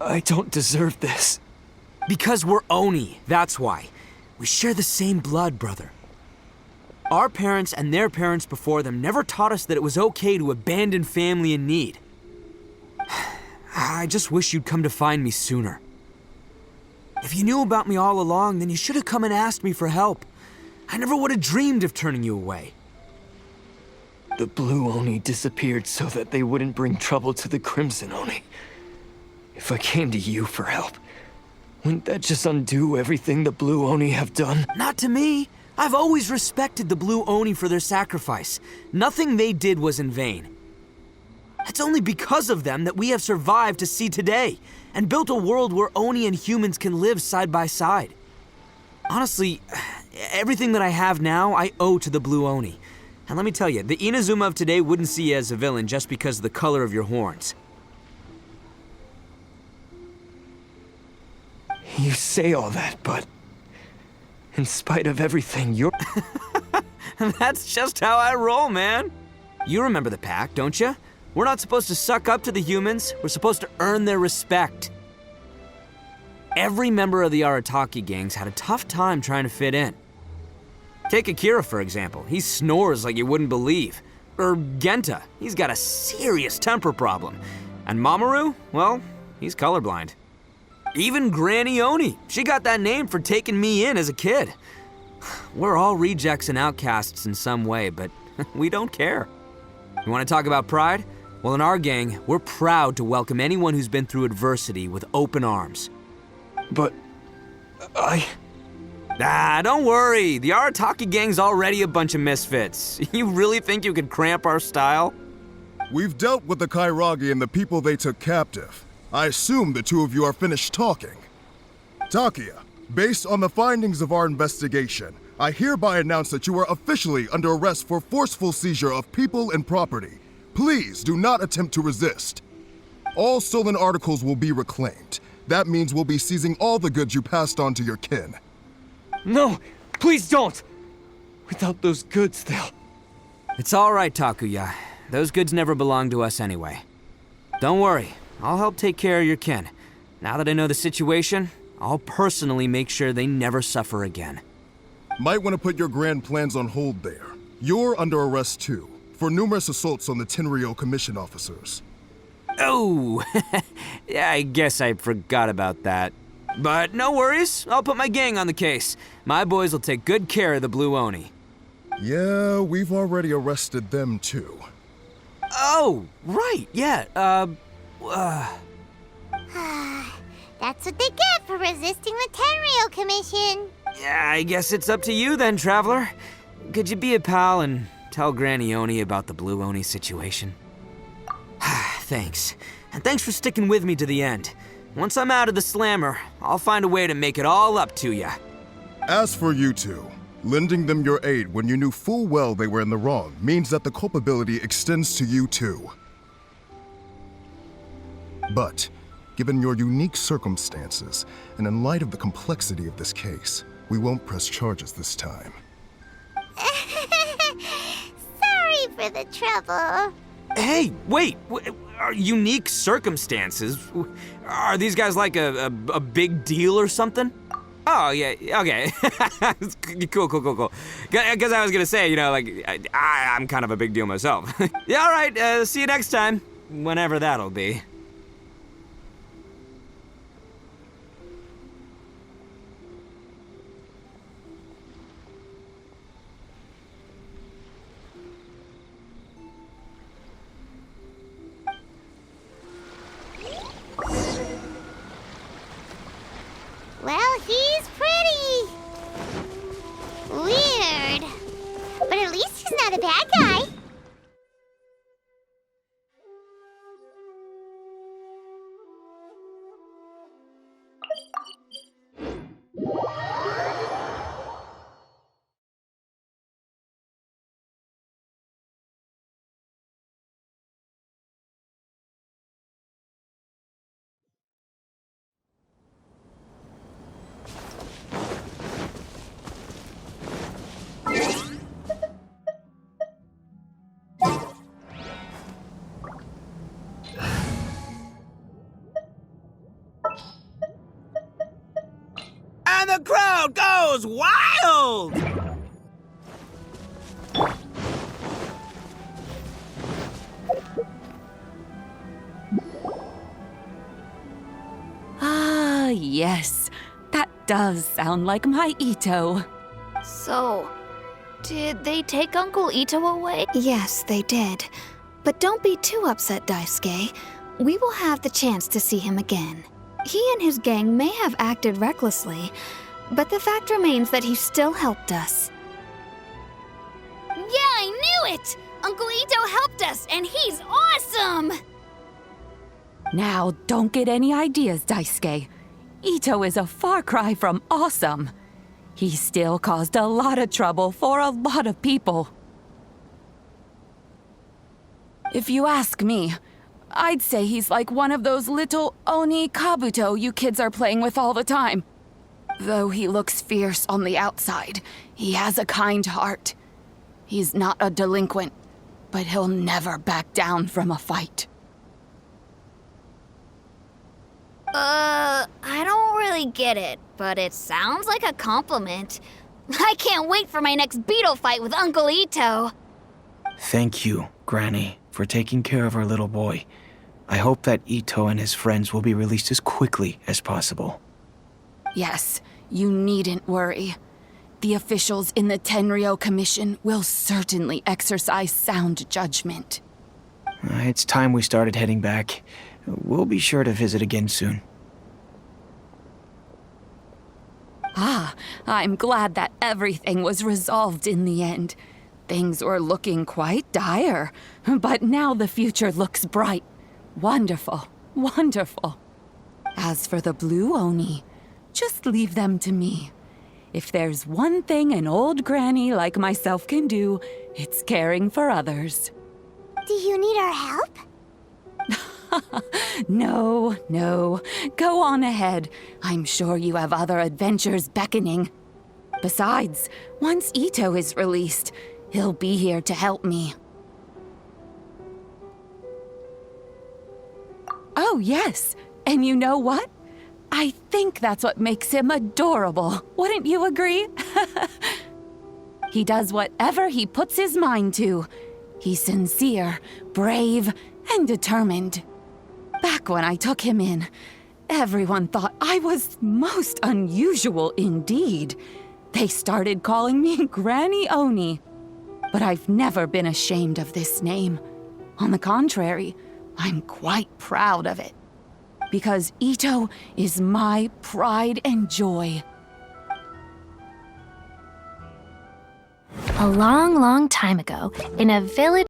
I don't deserve this. Because we're Oni, that's why. We share the same blood, brother. Our parents and their parents before them never taught us that it was okay to abandon family in need. I just wish you'd come to find me sooner. If you knew about me all along, then you should have come and asked me for help. I never would have dreamed of turning you away. The Blue Oni disappeared so that they wouldn't bring trouble to the Crimson Oni. If I came to you for help, wouldn't that just undo everything the Blue Oni have done? Not to me. I've always respected the Blue Oni for their sacrifice. Nothing they did was in vain. It's only because of them that we have survived to see today, and built a world where Oni and humans can live side by side. Honestly, everything that I have now, I owe to the Blue Oni. And let me tell you, the Inazuma of today wouldn't see you as a villain just because of the color of your horns. You say all that, but in spite of everything, you're... That's just how I roll, man. You remember the pact, don't you? We're not supposed to suck up to the humans. We're supposed to earn their respect. Every member of the Arataki gangs had a tough time trying to fit in. Take Akira, for example. He snores like you wouldn't believe. Or Genta. He's got a serious temper problem. And Mamoru, well, he's colorblind. Even Granny Oni. She got that name for taking me in as a kid. We're all rejects and outcasts in some way, but we don't care. You want to talk about pride? Well, in our gang, we're proud to welcome anyone who's been through adversity with open arms. But... Don't worry. The Arataki gang's already a bunch of misfits. You really think you could cramp our style? We've dealt with the Kairagi and the people they took captive. I assume the two of you are finished talking. Takia, based on the findings of our investigation, I hereby announce that you are officially under arrest for forceful seizure of people and property. Please do not attempt to resist. All stolen articles will be reclaimed. That means we'll be seizing all the goods you passed on to your kin. No! Please don't! Without those goods, they'll... It's all right, Takuya. Those goods never belonged to us anyway. Don't worry. I'll help take care of your kin. Now that I know the situation, I'll personally make sure they never suffer again. Might want to put your grand plans on hold there. You're under arrest too, for numerous assaults on the Tenryo Commission officers. Oh, yeah, I guess I forgot about that. But no worries, I'll put my gang on the case. My boys will take good care of the Blue Oni. Yeah, we've already arrested them too. Oh, right, yeah, That's what they get for resisting the Tenryo Commission. Yeah, I guess it's up to you then, Traveler. Could you be a pal and tell Granny Oni about the Blue Oni situation? Thanks. And thanks for sticking with me to the end. Once I'm out of the slammer, I'll find a way to make it all up to ya. As for you two, lending them your aid when you knew full well they were in the wrong means that the culpability extends to you too. But, given your unique circumstances, and in light of the complexity of this case, we won't press charges this time. Sorry for the trouble. Hey, wait, are unique circumstances? Are these guys like a big deal or something? Oh, yeah, okay. Cool. Because I was gonna say, you know, like, I'm kind of a big deal myself. Yeah, all right, see you next time. Whenever that'll be. Well, he's pretty. Weird. But at least he's not a bad guy. the crowd goes wild! Ah, yes. That does sound like my Ito. So, did they take Uncle Ito away? Yes, they did. But don't be too upset, Daisuke. We will have the chance to see him again. He and his gang may have acted recklessly, but the fact remains that he still helped us. Yeah, I knew it! Uncle Ito helped us, and he's awesome! Now, don't get any ideas, Daisuke. Ito is a far cry from awesome. He still caused a lot of trouble for a lot of people. If you ask me, I'd say he's like one of those little Oni Kabuto you kids are playing with all the time. Though he looks fierce on the outside, he has a kind heart. He's not a delinquent, but he'll never back down from a fight. I don't really get it, but it sounds like a compliment. I can't wait for my next beetle fight with Uncle Ito. Thank you, Granny, for taking care of our little boy. I hope that Ito and his friends will be released as quickly as possible. Yes, you needn't worry. The officials in the Tenryo Commission will certainly exercise sound judgment. It's time we started heading back. We'll be sure to visit again soon. Ah, I'm glad that everything was resolved in the end. Things were looking quite dire, but now the future looks bright. Wonderful, wonderful. As for the Blue Oni, just leave them to me. If there's one thing an old granny like myself can do, it's caring for others. Do you need our help? No, no. Go on ahead. I'm sure you have other adventures beckoning. Besides, once Ito is released, he'll be here to help me. Oh, yes. And you know what? I think that's what makes him adorable. Wouldn't you agree? He does whatever he puts his mind to. He's sincere, brave, and determined. Back when I took him in, everyone thought I was most unusual indeed. They started calling me Granny Oni. But I've never been ashamed of this name. On the contrary, I'm quite proud of it. Because Ito is my pride and joy. A long, long time ago, in a village